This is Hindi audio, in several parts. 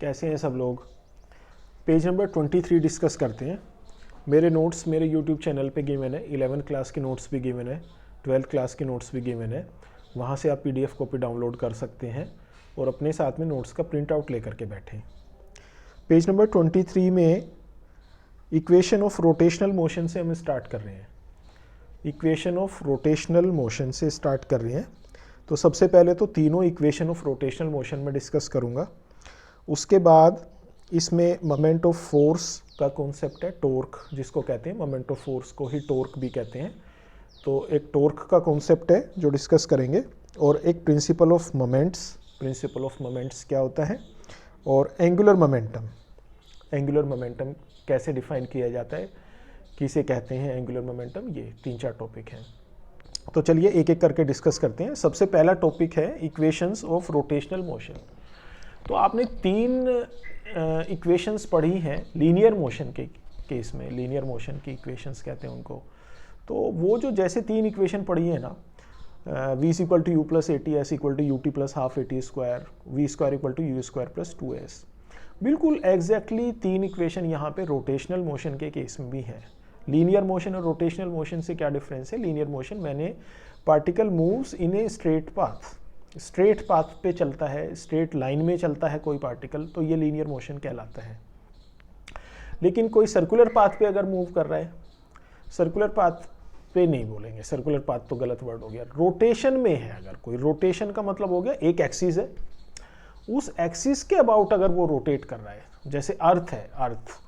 कैसे हैं सब लोग। पेज नंबर 23 डिस्कस करते हैं। मेरे नोट्स मेरे यूट्यूब चैनल पे गिवन है। 11th क्लास के नोट्स भी गिवन है, 12th क्लास के नोट्स भी गिवन है। वहाँ से आप PDF कॉपी डाउनलोड कर सकते हैं और अपने साथ में नोट्स का प्रिंट आउट लेकर के बैठें। पेज नंबर 23 में इक्वेशन ऑफ रोटेशनल मोशन से हम स्टार्ट कर रहे हैं। इक्वेशन ऑफ रोटेशनल मोशन से स्टार्ट कर रहे हैं। तो सबसे पहले तो तीनों इक्वेशन ऑफ रोटेशनल मोशन में डिस्कस करूँगा। उसके बाद इसमें मोमेंट ऑफ फोर्स का कॉन्सेप्ट है, टॉर्क जिसको कहते हैं, मोमेंट ऑफ फोर्स को ही टॉर्क भी कहते हैं। तो एक टॉर्क का कॉन्सेप्ट है जो डिस्कस करेंगे, और एक principle of moments. Principle of moments क्या होता है, और एंगुलर मोमेंटम। एंगुलर मोमेंटम कैसे डिफाइन किया जाता है, किसे कहते हैं एंगुलर मोमेंटम, ये 3-4 टॉपिक हैं। तो चलिए एक एक करके डिस्कस करते हैं। सबसे पहला टॉपिक है इक्वेशंस ऑफ रोटेशनल मोशन। तो आपने 3 इक्वेशंस पढ़ी हैं लीनियर मोशन के केस में। लीनियर मोशन की इक्वेशंस कहते हैं उनको। तो वो जो जैसे 3 इक्वेशन पढ़ी है ना, v = u + at, s = ut + ½ at², v² = u² + 2s, बिल्कुल एग्जैक्टली 3 इक्वेशन यहाँ पे रोटेशनल मोशन के केस में भी हैं। लीनियर मोशन और रोटेशनल मोशन से क्या डिफरेंस है? लीनियर मोशन मैंने particle moves in a straight path, straight path पे चलता है, स्ट्रेट लाइन में चलता है कोई पार्टिकल, तो ये लीनियर मोशन कहलाता है। लेकिन कोई सर्कुलर पाथ पे अगर मूव कर रहा है, सर्कुलर पाथ पे नहीं बोलेंगे, सर्कुलर पाथ तो गलत वर्ड हो गया। रोटेशन में है अगर कोई, रोटेशन का मतलब हो गया एक एक्सिस है, उस एक्सिस के अबाउट अगर वो रोटेट कर रहा है, जैसे अर्थ है, अर्थ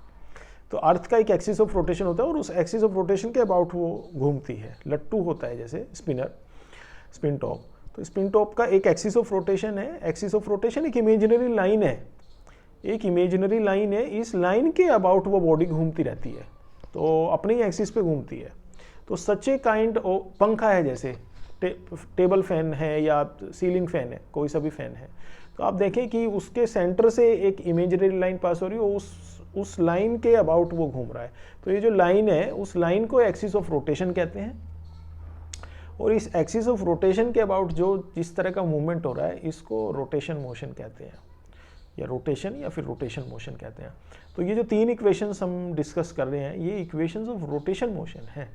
तो अर्थ का एक एक्सिस ऑफ रोटेशन होता है और उस एक्सिस ऑफ रोटेशन के अबाउट वो घूमती है। लट्टू होता है जैसे स्पिनर, स्पिन टॉप, तो स्पिन टॉप का एक एक्सिस ऑफ रोटेशन है। एक्सिस ऑफ रोटेशन एक इमेजिनरी लाइन है, एक इमेजिनरी लाइन है, इस लाइन के अबाउट वो बॉडी घूमती रहती है, तो अपने ही एक्सिस पे घूमती है। तो सच ए काइंड ऑफ पंखा है, जैसे टेबल फैन है या सीलिंग फैन है, कोई सा भी फैन है, तो आप देखें कि उसके सेंटर से एक इमेजिनरी लाइन पास हो रही है, उस लाइन के अबाउट वो घूम रहा है। तो ये जो लाइन है, उस लाइन को एक्सिस ऑफ रोटेशन कहते हैं, और इस एक्सिस ऑफ रोटेशन के अबाउट जो जिस तरह का मूवमेंट हो रहा है, इसको रोटेशन मोशन कहते हैं, या रोटेशन या फिर रोटेशन मोशन कहते हैं। तो ये जो 3 इक्वेशंस हम डिस्कस कर रहे हैं, ये इक्वेशंस ऑफ रोटेशन मोशन है।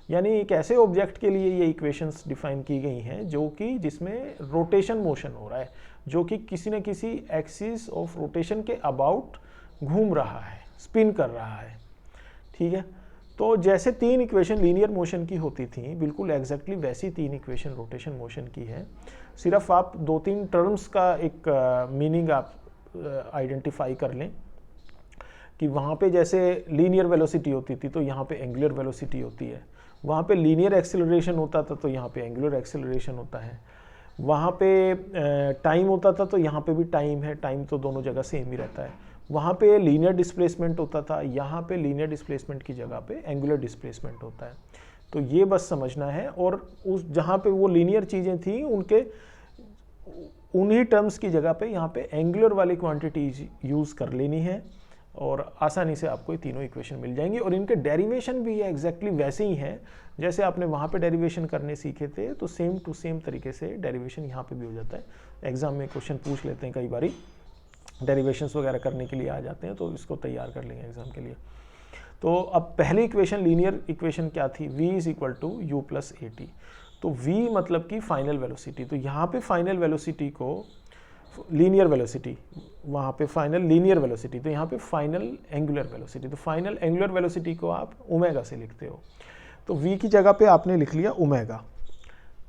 यानी एक ऐसे ऑब्जेक्ट के लिए ये इक्वेशंस डिफाइन की गई हैं जो कि जिसमें रोटेशन मोशन हो रहा है, जो कि किसी न किसी एक्सिस ऑफ रोटेशन के अबाउट घूम रहा है, स्पिन कर रहा है। ठीक है, तो जैसे 3 इक्वेशन लीनियर मोशन की होती थी, बिल्कुल एग्जैक्टली वैसी 3 इक्वेशन रोटेशन मोशन की है। सिर्फ आप 2-3 टर्म्स का एक मीनिंग आप आइडेंटिफाई कर लें कि वहाँ पे जैसे लीनियर वेलोसिटी होती थी तो यहाँ पे एंगुलर वेलोसिटी होती है, वहाँ पे लीनियर एक्सेलरेशन होता था तो यहाँ पे एंगुलर एक्सेलरेशन होता है, वहाँ पे टाइम होता था तो यहाँ पे भी टाइम है, टाइम तो दोनों जगह सेम ही रहता है। वहाँ पे लीनियर डिस्प्लेसमेंट होता था, यहाँ पे लीनियर डिस्प्लेसमेंट की जगह पे एंगुलर डिस्प्लेसमेंट होता है। तो ये बस समझना है, और उस जहाँ पे वो लीनियर चीज़ें थी उनके उन्हीं टर्म्स की जगह पे यहाँ पे एंगुलर वाली क्वांटिटीज यूज़ कर लेनी है, और आसानी से आपको ये तीनों इक्वेशन मिल जाएंगी। और इनके डेरिवेशन भी एग्जैक्टली वैसे ही हैं जैसे आपने वहाँ पे डेरिवेशन करने सीखे थे, तो सेम टू सेम तरीके से डेरिवेशन यहाँ पे भी हो जाता है। एग्जाम में क्वेश्चन पूछ लेते हैं, कई बारी डेरिवेशंस वगैरह करने के लिए आ जाते हैं, तो इसको तैयार कर लेंगे एग्जाम के लिए। तो अब पहली इक्वेशन, लीनियर इक्वेशन क्या थी? v = u + at। तो v मतलब कि फाइनल वेलोसिटी, तो यहाँ पे फाइनल वेलोसिटी को लीनियर वेलोसिटी, वहाँ पे फाइनल लीनियर वेलोसिटी, तो यहाँ पे फाइनल एंगुलर वेलोसिटी। तो फाइनल एंगुलर वेलोसिटी को आप ओमेगा से लिखते हो, तो v की जगह पे आपने लिख लिया ओमेगा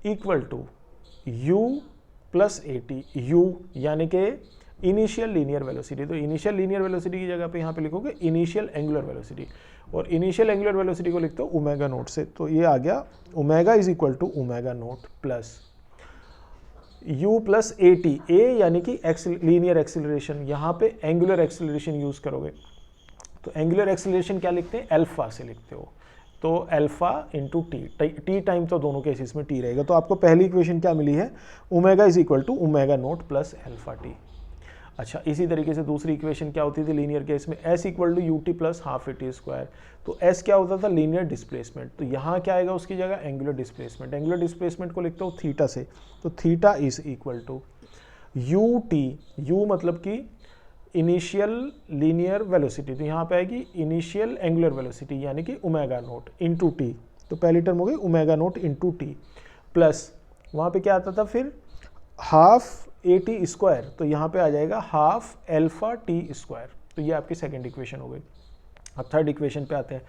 = u + at। u यानी कि इनिशियल लीनियर वेलोसिटी, तो इनिशियल लीनियर वेलोसिटी की जगह पे यहाँ पे लिखोगे इनिशियल एंगुलर वेलोसिटी, और इनिशियल एंगुलर वेलोसिटी को लिखते हो ओमेगा नॉट से। तो ये आ गया omega = omega naught plus u + at। a यानी कि लीनियर एक्सेलरेशन, यहाँ पे एंगुलर एक्सेलरेशन यूज़ करोगे, तो एंगुलर एक्सेलरेशन क्या लिखते हैं? अल्फा से लिखते हो, तो अल्फा × t टाइम तो दोनों केसेस में t रहेगा। तो आपको पहली इक्वेशन क्या मिली है? Omega = omega naught + alpha t। अच्छा, इसी तरीके से दूसरी इक्वेशन क्या होती थी लीनियर केस में? s = ut + ½ at²। तो s क्या होता था? Linear displacement. तो यहाँ क्या आएगा उसकी जगह? Angular displacement. एंगुलर डिस्प्लेसमेंट को लिखते हो थीटा से, तो थीटा = ut, u मतलब कि इनिशियल लीनियर वेलोसिटी, तो यहाँ पे आएगी इनिशियल एंगुलर वेलोसिटी यानी कि ओमेगा नोट इंटू टी। तो पहली टर्म हो गई omega naught into T, plus वहाँ पे क्या आता था फिर हाफ ए टी स्क्वायर, तो यहाँ पे आ जाएगा हाफ एल्फा टी स्क्वायर। तो ये आपकी सेकेंड इक्वेशन हो गई। अब थर्ड इक्वेशन पे आते हैं।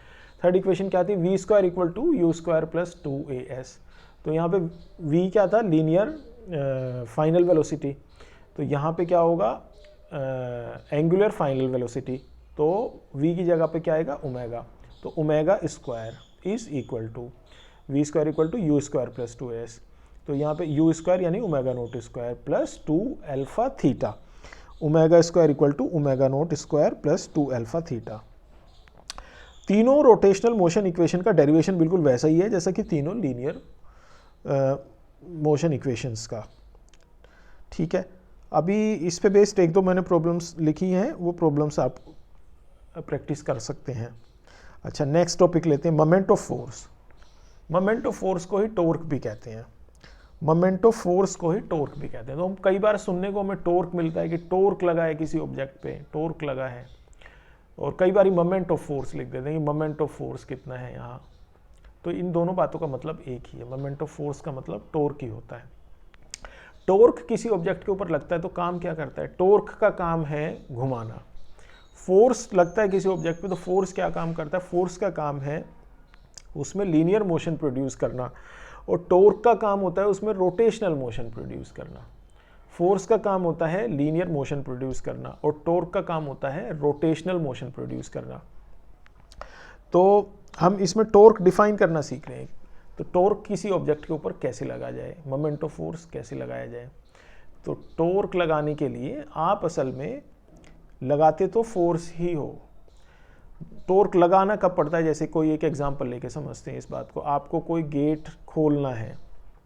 थर्ड इक्वेशन क्या थी, v square equal to u square plus 2as। तो यहाँ पे v क्या था, लीनियर फाइनल वेलोसिटी, तो यहाँ पे क्या होगा एंगुलर फाइनल वेलोसिटी, तो v की जगह पे क्या आएगा ओमेगा, तो omega square is equal to v square equal to u square plus 2as। तो यहाँ पे यू स्क्वायर यानी omega nought square plus 2 alpha theta, omega square equal to omega nought square plus 2 alpha theta. तीनों रोटेशनल मोशन इक्वेशन का डेरिवेशन बिल्कुल वैसा ही है जैसा कि तीनों लीनियर मोशन इक्वेशंस का। ठीक है, अभी इस पे बेस्ड एक दो मैंने प्रॉब्लम्स लिखी हैं, वो प्रॉब्लम्स आप प्रैक्टिस कर सकते हैं। अच्छा, नेक्स्ट टॉपिक लेते हैं, moment of force. Moment of force को ही टॉर्क भी कहते हैं, मोमेंट ऑफ फोर्स को ही टॉर्क भी कहते हैं। तो हम कई बार सुनने को हमें टॉर्क मिलता है कि टॉर्क लगा है किसी ऑब्जेक्ट पे, टॉर्क लगा है, और कई बार मोमेंट ऑफ फोर्स लिख देते हैं कि मोमेंट ऑफ फोर्स कितना है यहाँ। तो इन दोनों बातों का मतलब एक ही है, मोमेंट ऑफ फोर्स का मतलब टॉर्क ही होता है। टॉर्क किसी ऑब्जेक्ट के ऊपर लगता है तो काम क्या करता है, टॉर्क का काम है घुमाना। फोर्स लगता है किसी ऑब्जेक्ट पे तो फोर्स क्या काम करता है, फोर्स का काम है उसमें लीनियर मोशन प्रोड्यूस करना, और टॉर्क का काम होता है उसमें रोटेशनल मोशन प्रोड्यूस करना। फोर्स का काम होता है लीनियर मोशन प्रोड्यूस करना और टॉर्क का काम होता है रोटेशनल मोशन प्रोड्यूस करना। तो हम इसमें टॉर्क डिफाइन करना सीख रहे हैं। तो टॉर्क किसी ऑब्जेक्ट के ऊपर कैसे लगाया जाए, मोमेंट ऑफ फोर्स कैसे लगाया जाए। तो टॉर्क लगाने के लिए आप असल में लगाते तो फोर्स ही हो। टॉर्क लगाना कब पड़ता है, जैसे कोई एक एग्जांपल लेके समझते हैं इस बात को। आपको कोई गेट खोलना है,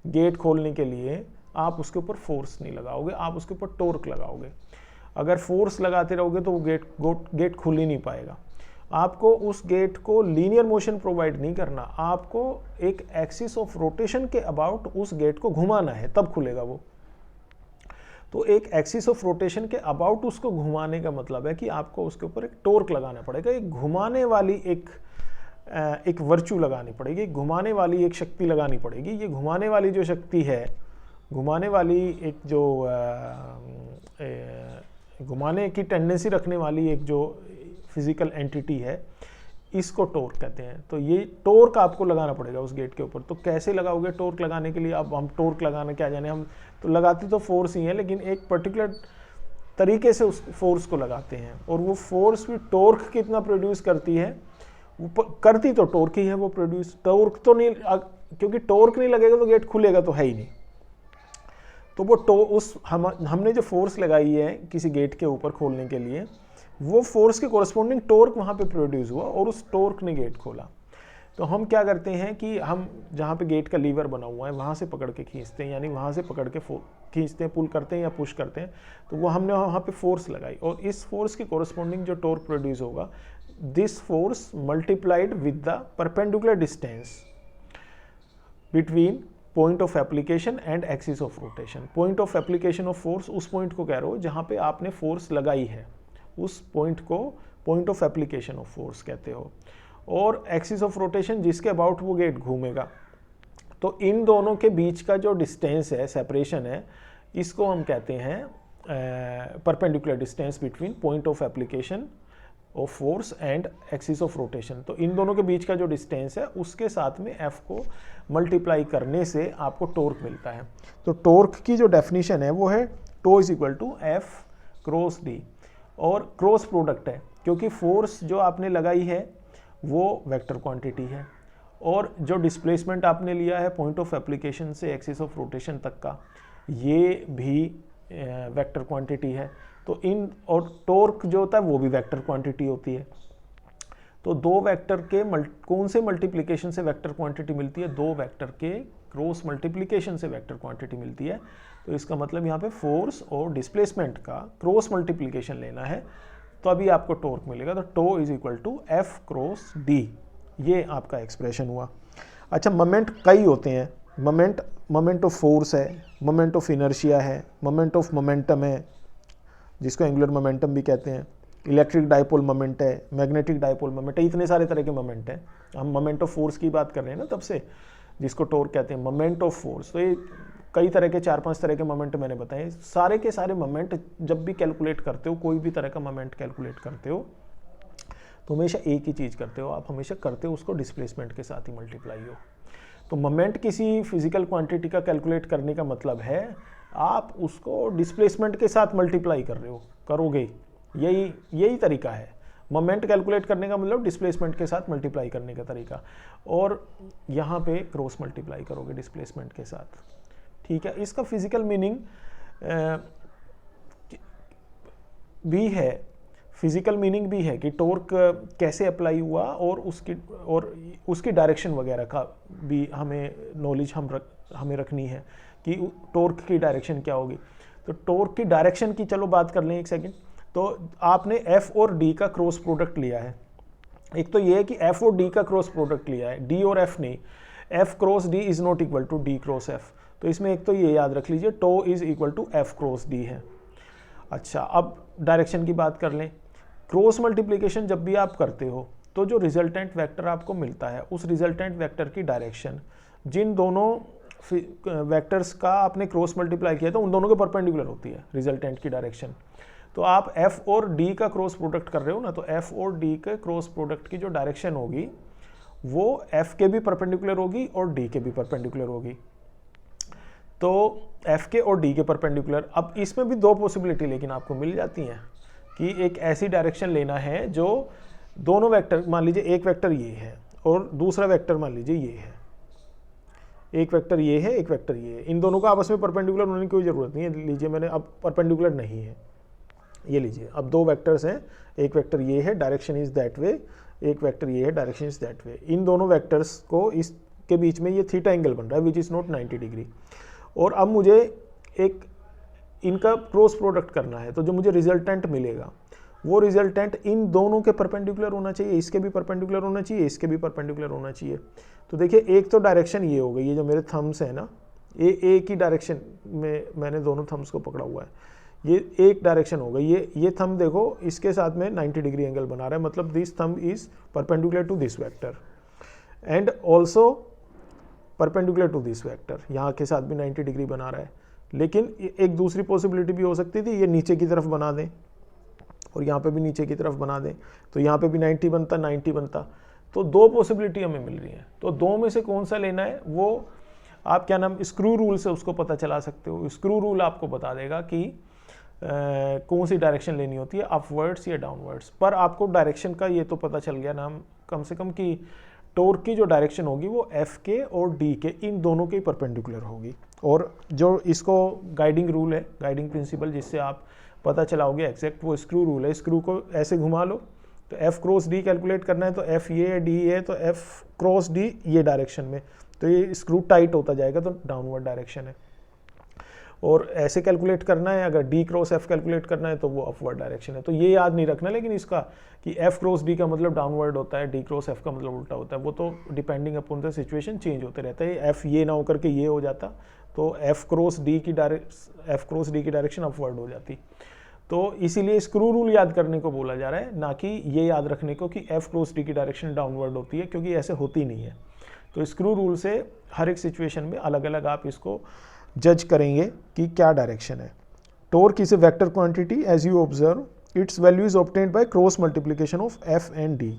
गेट खोलने के लिए आप उसके ऊपर फोर्स नहीं लगाओगे, आप उसके ऊपर टॉर्क लगाओगे। अगर फोर्स लगाते रहोगे तो वो गेट खुल ही नहीं पाएगा। आपको उस गेट को लीनियर मोशन प्रोवाइड नहीं करना, आपको एक एक्सिस ऑफ रोटेशन के अबाउट उस गेट को घुमाना है, तब खुलेगा वो। तो एक एक्सिस ऑफ रोटेशन के अबाउट उसको घुमाने का मतलब है कि आपको उसके ऊपर एक टॉर्क लगाना पड़ेगा, एक घुमाने वाली एक वर्चू लगानी पड़ेगी, घुमाने वाली एक शक्ति लगानी पड़ेगी। ये घुमाने वाली जो शक्ति है, घुमाने वाली एक जो घुमाने की टेंडेंसी रखने वाली एक जो फिजिकल एंटिटी है, इसको टॉर्क कहते हैं। तो ये टॉर्क आपको लगाना पड़ेगा उस गेट के ऊपर। तो कैसे लगाओगे टॉर्क लगाने के लिए, अब हम टॉर्क लगाना क्या जाने, हम तो लगाते तो फोर्स ही है, लेकिन एक पर्टिकुलर तरीके से उस फोर्स को लगाते हैं। और वो फोर्स भी टॉर्क कितना प्रोड्यूस करती है, वो करती तो टॉर्क ही है वो प्रोड्यूस। टॉर्क तो नहीं, क्योंकि टॉर्क नहीं लगेगा तो गेट खुलेगा तो है ही नहीं। तो वो हमने जो फोर्स लगाई है किसी गेट के ऊपर खोलने के लिए, वो फोर्स के कोरस्पॉन्डिंग टॉर्क वहाँ पे प्रोड्यूस हुआ और उस टॉर्क ने गेट खोला। तो हम क्या करते हैं कि हम जहाँ पे गेट का लीवर बना हुआ है वहाँ से पकड़ के खींचते हैं, यानी वहाँ से पकड़ के खींचते हैं, पुल करते हैं या पुश करते हैं। तो वो हमने वहाँ पे फोर्स लगाई और इस फोर्स के कोरस्पॉन्डिंग जो टॉर्क प्रोड्यूस होगा, this force multiplied with the perpendicular distance between point of application and axis of rotation. Point of application of force उस पॉइंट को कह रहे हो जहाँ पे आपने फोर्स लगाई है, उस पॉइंट को point of application of force कहते हो, और एक्सिस ऑफ रोटेशन जिसके अबाउट वो गेट घूमेगा। तो इन दोनों के बीच का जो डिस्टेंस है, सेपरेशन है, इसको हम कहते हैं perpendicular distance between point of application of force and axis of rotation. तो इन दोनों के बीच का जो डिस्टेंस है उसके साथ में f को मल्टीप्लाई करने से आपको टॉर्क मिलता है। तो टॉर्क की जो डेफिनेशन है वो है tau is equal to F cross D, और क्रॉस प्रोडक्ट है क्योंकि फोर्स जो आपने लगाई है वो वेक्टर क्वांटिटी है, और जो डिस्प्लेसमेंट आपने लिया है पॉइंट ऑफ एप्लीकेशन से एक्सिस ऑफ रोटेशन तक का, ये भी वेक्टर क्वांटिटी है। तो इन और टॉर्क जो होता है वो भी वेक्टर क्वांटिटी होती है। तो दो वेक्टर के कौन से मल्टीप्लिकेशन से वेक्टर क्वांटिटी मिलती है, दो वेक्टर के क्रॉस मल्टीप्लिकेशन से वेक्टर क्वांटिटी मिलती है। तो इसका मतलब यहाँ पे फोर्स और डिस्प्लेसमेंट का क्रॉस मल्टीप्लिकेशन लेना है, तो अभी आपको टॉर्क मिलेगा। तो tau is equal to F cross D, ये आपका एक्सप्रेशन हुआ। अच्छा, मोमेंट कई होते हैं, मोमेंट ऑफ फोर्स है, मोमेंट ऑफ इनर्शिया है, मोमेंट ऑफ मोमेंटम है, जिसको एंगुलर मोमेंटम भी कहते हैं, इलेक्ट्रिक डाइपोल मोमेंट है, मैग्नेटिक डाइपोल मोमेंट है, इतने सारे तरह के मोमेंट हैं। हम मोमेंट ऑफ फोर्स की बात कर रहे हैं ना तब से, जिसको टॉर्क कहते हैं, मोमेंट ऑफ फोर्स। तो ये कई तरह के 4-5 तरह के मोमेंट मैंने बताए। सारे के सारे मोमेंट जब भी कैलकुलेट करते हो, कोई भी तरह का मोमेंट कैलकुलेट करते हो, तो हमेशा एक ही चीज़ करते हो, आप हमेशा करते हो उसको डिस्प्लेसमेंट के साथ ही मल्टीप्लाई हो। तो मोमेंट किसी फिजिकल क्वांटिटी का कैलकुलेट करने का मतलब है आप उसको डिस्प्लेसमेंट के साथ मल्टीप्लाई कर रहे हो, करोगे, यही तरीका है। मोमेंट कैलकुलेट करने का मतलब डिस्प्लेसमेंट के साथ मल्टीप्लाई करने का तरीका, और यहाँ पे क्रॉस मल्टीप्लाई करोगे डिस्प्लेसमेंट के साथ, ठीक है। इसका फिजिकल मीनिंग भी है, फिजिकल मीनिंग भी है कि टॉर्क कैसे अप्लाई हुआ और उसकी डायरेक्शन वगैरह का भी हमें नॉलेज हमें रखनी है कि टॉर्क की डायरेक्शन क्या होगी। तो टॉर्क की डायरेक्शन की चलो बात कर लें एक सेकंड। तो आपने एफ और डी का क्रॉस प्रोडक्ट लिया है। एक तो ये है कि एफ और डी का क्रॉस प्रोडक्ट लिया है, डी और एफ नहीं। F cross D is not equal to D cross F. तो इसमें एक तो ये याद रख लीजिए, tau is equal to F cross D है। अच्छा, अब डायरेक्शन की बात कर लें। क्रॉस मल्टीप्लिकेशन जब भी आप करते हो तो जो रिजल्टेंट वेक्टर आपको मिलता है, उस रिजल्टेंट वेक्टर की डायरेक्शन जिन दोनों वेक्टर्स का आपने क्रॉस मल्टीप्लाई किया था उन दोनों के परपेंडिकुलर होती है रिजल्टेंट की डायरेक्शन। तो आप f और d का क्रॉस प्रोडक्ट कर रहे हो ना, तो f और d के क्रॉस प्रोडक्ट की जो डायरेक्शन होगी वो f के भी परपेंडिकुलर होगी और d के भी परपेंडिकुलर होगी। तो f के और d के परपेंडिकुलर। अब इसमें भी दो पॉसिबिलिटी लेकिन आपको मिल जाती हैं कि एक ऐसी डायरेक्शन लेना है जो दोनों वेक्टर, मान लीजिए एक वेक्टर ये है और दूसरा वेक्टर मान लीजिए ये है, एक वेक्टर ये है, एक वेक्टर ये है, इन दोनों का आपस में परपेंडिकुलर होने की कोई ज़रूरत नहीं है। लीजिए मैंने, अब परपेंडिकुलर नहीं है, ये लीजिए, अब दो वेक्टर्स हैं, एक वेक्टर ये है, डायरेक्शन इज दैट वे, एक वेक्टर ये है, डायरेक्शन इज दैट वे। इन दोनों वेक्टर्स को इसके बीच में ये थीटा एंगल बन रहा है विच इज़ नॉट 90 डिग्री। और अब मुझे एक इनका क्रॉस प्रोडक्ट करना है, तो जो मुझे रिजल्टेंट मिलेगा वो रिजल्टेंट इन दोनों के परपेंडिकुलर होना चाहिए, इसके भी परपेंडिकुलर होना चाहिए, इसके भी परपेंडिकुलर होना चाहिए। तो देखिए, एक तो डायरेक्शन ये हो गई, ये जो मेरे थम्स है ना, ये एक ही डायरेक्शन में मैंने दोनों थम्स को पकड़ा हुआ है, ये एक डायरेक्शन हो गई। ये थंब देखो इसके साथ में 90 डिग्री एंगल बना रहा है, मतलब this thumb is perpendicular to this vector and also perpendicular to this vector, यहाँ के साथ भी 90 डिग्री बना रहा है। लेकिन एक दूसरी पॉसिबिलिटी भी हो सकती थी, ये नीचे की तरफ बना दें और यहाँ पे भी नीचे की तरफ बना दें, तो यहाँ पे भी 90 बनता, 90 बनता। तो दो पॉसिबिलिटी हमें मिल रही हैं, तो दो में से कौन सा लेना है वो आप क्या नाम स्क्रू रूल से उसको पता चला सकते हो। स्क्रू रूल आपको बता देगा कि कौन सी डायरेक्शन लेनी होती है, अपवर्ड्स या डाउनवर्ड्स। पर आपको डायरेक्शन का ये तो पता चल गया नाम कम से कम कि टॉर्क की जो डायरेक्शन होगी वो एफ के और डी के इन दोनों के परपेंडिकुलर होगी। और जो इसको गाइडिंग रूल है, गाइडिंग प्रिंसिपल जिससे आप पता चलाओगे एग्जैक्ट, वो स्क्रू रूल है। स्क्रू को ऐसे घुमा लो तो एफ क्रॉस डी कैलकुलेट करना है, तो एफ ये है, डी है, तो एफ क्रॉस डी ये डायरेक्शन में, तो ये स्क्रू टाइट होता जाएगा, तो डाउनवर्ड डायरेक्शन है। और ऐसे कैलकुलेट करना है, अगर डी क्रॉस एफ कैलकुलेट करना है तो वो अपवर्ड डायरेक्शन है। तो ये याद नहीं रखना लेकिन इसका कि एफ क्रॉस डी का मतलब डाउनवर्ड होता है, डी क्रॉस एफ का मतलब उल्टा होता है, वो तो depending upon the situation change होते रहता है। एफ ये ना होकर के ये हो जाता तो एफ क्रॉस डी की डायरेक्शन अपवर्ड हो जाती। तो इसीलिए स्क्रू रूल याद करने को बोला जा रहा है, ना कि ये याद रखने को कि एफ क्रॉस डी की डायरेक्शन डाउनवर्ड होती है, क्योंकि ऐसे होती नहीं है। तो स्क्रू रूल से हर एक सिचुएशन में अलग अलग आप इसको जज करेंगे कि क्या डायरेक्शन है। Torque is a vector quantity as you observe, its value is obtained by cross multiplication of F and D,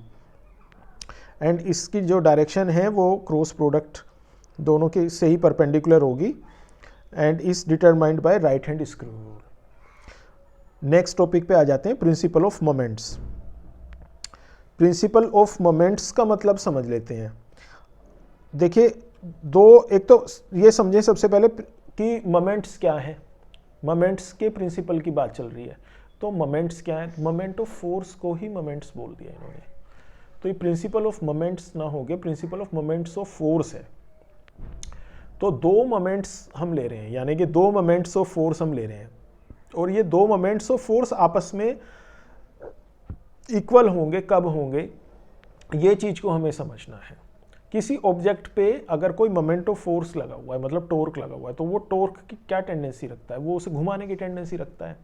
and इसकी जो डायरेक्शन है वो क्रॉस प्रोडक्ट दोनों के से ही परपेंडिकुलर होगी and is determined by right hand screw rule. Next topic पे आ जाते हैं, principle of moments. Principle of moments का मतलब समझ लेते हैं। देखिए एक तो ये समझें सबसे पहले कि मोमेंट्स क्या है। मोमेंट्स के प्रिंसिपल की बात चल रही है, तो मोमेंट्स क्या है, मोमेंट ऑफ फोर्स को ही मोमेंट्स बोल दिया इन्होंने। तो ये प्रिंसिपल ऑफ मोमेंट्स ना हो गए, principle of moments of force है। तो दो मोमेंट्स हम ले रहे हैं, यानी कि दो मोमेंट्स ऑफ फोर्स हम ले रहे हैं, और ये दो मोमेंट्स ऑफ फोर्स आपस में इक्वल होंगे, कब होंगे, ये चीज को हमें समझना है। किसी ऑब्जेक्ट पे अगर कोई मोमेंट ऑफ फोर्स लगा हुआ है, मतलब टॉर्क लगा हुआ है, तो वो टॉर्क की क्या टेंडेंसी रखता है, वो उसे घुमाने की टेंडेंसी रखता है।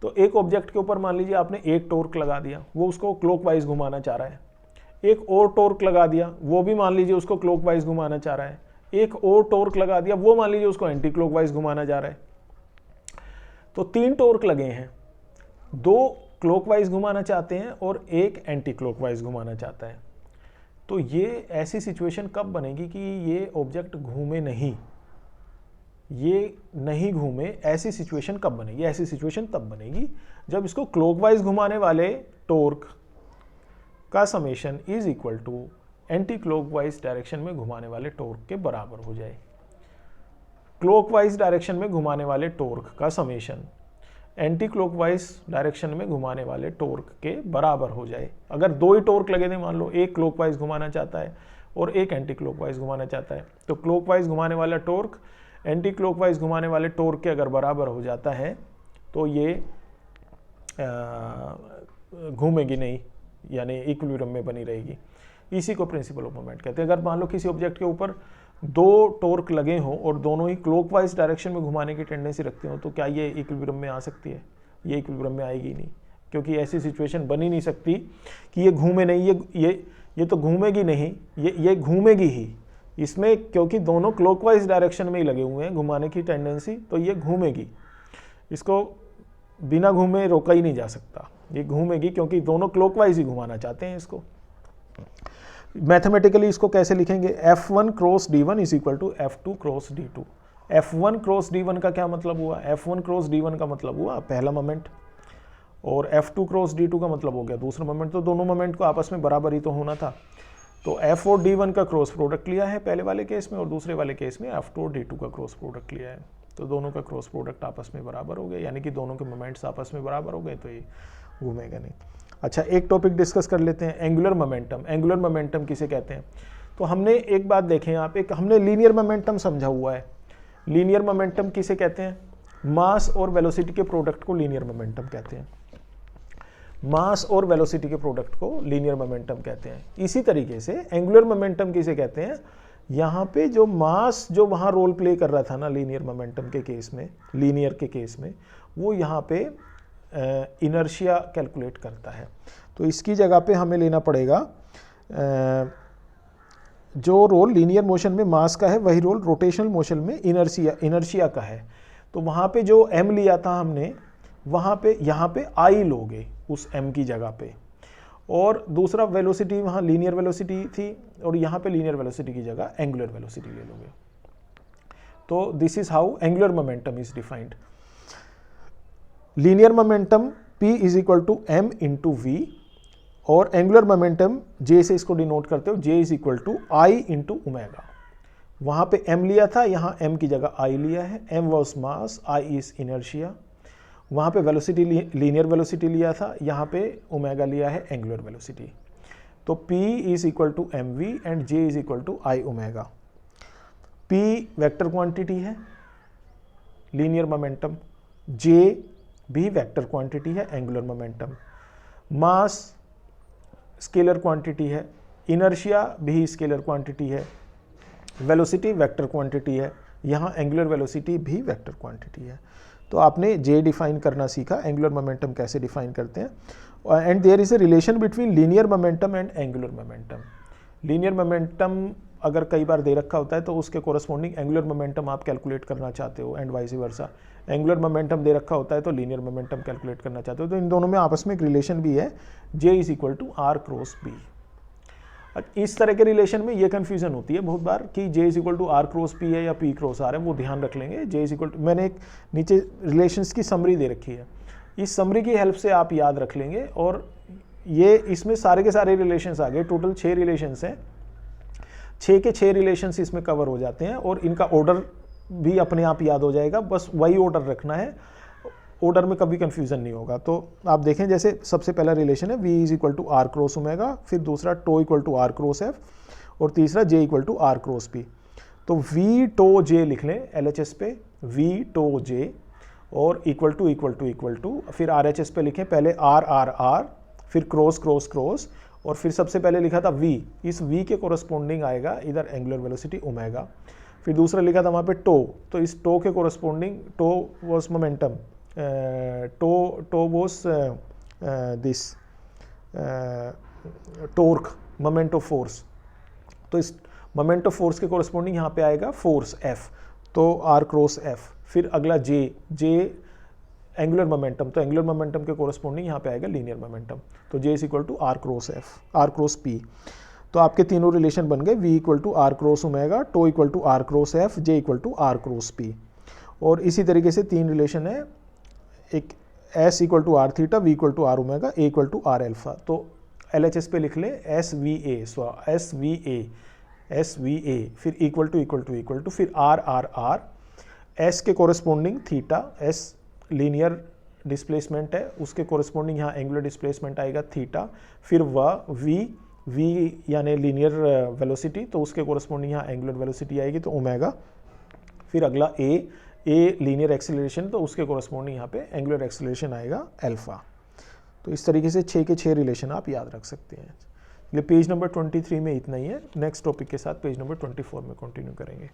तो एक ऑब्जेक्ट के ऊपर मान लीजिए आपने एक टॉर्क लगा दिया, वो उसको क्लॉकवाइज घुमाना चाह रहा है, एक और टॉर्क लगा दिया, वो भी मान लीजिए उसको क्लॉकवाइज घुमाना चाह रहा है, एक और टॉर्क लगा दिया, वो मान लीजिए उसको एंटी क्लॉकवाइज घुमाना जा रहा है। तो 3 टॉर्क लगे हैं, 2 क्लॉकवाइज घुमाना चाहते हैं और एक एंटी क्लॉकवाइज घुमाना चाहता है। तो ये ऐसी सिचुएशन कब बनेगी कि ये ऑब्जेक्ट घूमे नहीं, ये नहीं घूमे, ऐसी सिचुएशन कब बनेगी? ऐसी सिचुएशन तब बनेगी जब इसको क्लॉकवाइज घुमाने वाले टॉर्क का summation is equal to anti clockwise direction में घुमाने वाले टॉर्क के बराबर हो जाए। क्लॉकवाइज डायरेक्शन में घुमाने वाले टॉर्क का समेशन एंटी क्लॉकवाइज डायरेक्शन में घुमाने वाले टॉर्क के बराबर हो जाए। अगर 2 ही टॉर्क लगे थे, मान लो एक क्लॉकवाइज घुमाना चाहता है और एक एंटी क्लॉकवाइज घुमाना चाहता है, तो क्लॉकवाइज घुमाने वाला टॉर्क एंटी क्लॉकवाइज घुमाने वाले टॉर्क के अगर बराबर हो जाता है तो ये घूमेगी नहीं, यानी इक्विलिब्रियम में बनी रहेगी। इसी को प्रिंसिपल ऑफ मोमेंट कहते हैं। अगर मान लो किसी ऑब्जेक्ट के ऊपर 2 टॉर्क लगे हों और दोनों ही क्लॉकवाइज डायरेक्शन में घुमाने की टेंडेंसी रखते हो, तो क्या ये इक्विलिब्रियम में आ सकती है? ये इक्विलिब्रियम में आएगी नहीं, क्योंकि ऐसी सिचुएशन बन ही नहीं सकती कि ये घूमे नहीं। ये तो घूमेगी नहीं, ये घूमेगी ही इसमें, क्योंकि दोनों क्लॉकवाइज डायरेक्शन में ही लगे हुए हैं घुमाने की टेंडेंसी, तो ये घूमेगी। इसको बिना घूमे रोका ही नहीं जा सकता, ये घूमेगी क्योंकि दोनों क्लॉकवाइज ही घुमाना चाहते हैं इसको। मैथमेटिकली इसको कैसे लिखेंगे? F1 cross D1 is equal to F2 cross D2। F1 cross D1 का क्या मतलब हुआ? F1 क्रॉस D1 का मतलब हुआ पहला मोमेंट, और F2 क्रॉस D2 का मतलब हो गया दूसरा मोमेंट। तो दोनों मोमेंट को आपस में बराबर ही तो होना था। तो F और D1 का क्रॉस प्रोडक्ट लिया है पहले वाले केस में, और दूसरे वाले केस में F2 और D2 का क्रॉस प्रोडक्ट लिया है। तो दोनों का क्रॉस प्रोडक्ट आपस में बराबर हो गया, यानी कि दोनों के मोमेंट्स आपस में बराबर हो गए, तो ये घूमेगा नहीं। अच्छा, एक टॉपिक डिस्कस कर लेते हैं, एंगुलर मोमेंटम। एंगुलर मोमेंटम किसे कहते हैं? तो हमने एक बात देखें यहाँ पे, हमने लीनियर मोमेंटम समझा हुआ है। लीनियर मोमेंटम किसे कहते हैं? मास और वेलोसिटी के प्रोडक्ट को लीनियर मोमेंटम कहते हैं। मास और वेलोसिटी के प्रोडक्ट को लीनियर मोमेंटम कहते हैं। इसी तरीके से एंगुलर मोमेंटम किसे कहते हैं? यहाँ पे जो मास जो वहाँ रोल प्ले कर रहा था ना लीनियर मोमेंटम के केस में, लीनियर के केस में, वो यहाँ पे इनर्शिया कैलकुलेट करता है। तो इसकी जगह पे हमें लेना पड़ेगा जो रोल लीनियर मोशन में मास का है, वही रोल रोटेशनल मोशन में इनर्शिया का है। तो वहाँ पे जो m लिया था हमने, वहाँ पे यहाँ पे I लोगे उस m की जगह पे, और दूसरा वेलोसिटी वहाँ लीनियर वेलोसिटी थी, और यहाँ पे लीनियर वेलोसिटी की जगह एंगुलर वेलोसिटी ले लोगे। तो this is how angular momentum is defined. Linear momentum P is equal to m into V, और एंगुलर मोमेंटम J से इसको डिनोट करते हो, J is equal to I into omega. वहाँ पे m लिया था, यहाँ m की जगह I लिया है। m was mass, I is inertia. वहाँ पे वेलोसिटी लीनियर वेलोसिटी लिया था, यहाँ पे ओमेगा लिया है एंगुलर वेलोसिटी। तो P is equal to mv and J is equal to I omega. P vector quantity है लीनियर मोमेंटम, J भी वेक्टर क्वांटिटी है angular momentum, mass scalar quantity है, इनर्शिया भी स्केलर क्वांटिटी है, वेलोसिटी वेक्टर क्वांटिटी है, यहाँ एंगुलर वेलोसिटी भी वेक्टर क्वांटिटी है। तो आपने J डिफाइन करना सीखा, एंगुलर मोमेंटम कैसे डिफाइन करते हैं। And there is a relation between linear momentum and angular momentum. Linear momentum अगर कई बार दे रखा होता है तो उसके कोरस्पॉन्डिंग एंगुलर मोमेंटम आप कैलकुलेट करना चाहते हो, and vice versa. Angular momentum दे रखा होता है तो लीनियर मोमेंटम कैलकुलेट करना चाहते हो। तो इन दोनों में आपस में एक रिलेशन भी है, J is equal to R cross B। इस तरह के रिलेशन में ये कन्फ्यूजन होती है बहुत बार कि J is equal to R cross P है या P क्रॉस R है, वो ध्यान रख लेंगे। J इज इक्वल टू, मैंने एक नीचे रिलेशंस की समरी दे रखी है, इस समरी की हेल्प से आप याद रख लेंगे। और ये इसमें सारे के सारे रिलेशंस आ गए, टोटल 6 रिलेशंस हैं, 6 के 6 रिलेशंस इसमें कवर हो जाते हैं, और इनका ऑर्डर भी अपने आप याद हो जाएगा, बस वही ऑर्डर रखना है, ऑर्डर में कभी कंफ्यूजन नहीं होगा। तो आप देखें, जैसे सबसे पहला रिलेशन है V is equal to R cross omega, फिर दूसरा टो equal to R cross F, और तीसरा J equal to R cross P। तो V टो J लिख लें LHS पे, V टो J, और इक्वल टू फिर RHS पे लिखें, पहले R, फिर क्रॉस क्रॉस क्रॉस, और फिर सबसे पहले लिखा था V, इस V के कोरस्पॉन्डिंग आएगा इधर एंगुलर वेलोसिटी ओमेगा। फिर दूसरा लिखा था वहाँ पे टो, तो इस टो के कोरस्पॉन्डिंग, टो वॉज मोमेंटम, टोबोस this torque moment of force, तो इस मोमेंट ऑफ फोर्स के कोरस्पॉन्डिंग यहाँ पे आएगा फोर्स F, तो R क्रॉस F। फिर अगला J एंगुलर मोमेंटम, तो एंगुलर मोमेंटम के कोरस्पॉन्डिंग यहाँ पे आएगा लीनियर मोमेंटम, तो J is equal to R cross F, R cross P। तो आपके तीनों रिलेशन बन गए, V equal to R cross omega, tau equal to R cross F, J equal to R cross P। और इसी तरीके से तीन रिलेशन है, एक S equal to R theta, V equal to R omega, A equal to R alpha. तो LHS पे लिख ले SVA, फिर इक्वल टू फिर R, S के corresponding theta, S linear displacement है, उसके कोरस्पॉन्डिंग यहाँ एंगुलर डिस्प्लेसमेंट आएगा थीटा, फिर V यानी लीनियर वेलोसिटी, तो उसके कोरस्पॉन्डिंग यहाँ एंगुलर वेलोसिटी आएगी, तो ओमेगा। फिर अगला A लीनियर एक्सेलरेशन, तो उसके कोरस्पॉन्डिंग यहाँ पे एंगुलर एक्सेलरेशन आएगा अल्फा। तो इस तरीके से 6 के 6 रिलेशन आप याद रख सकते हैं। ये पेज नंबर 23 में इतना ही है, नेक्स्ट टॉपिक के साथ पेज नंबर 24 में कंटिन्यू करेंगे।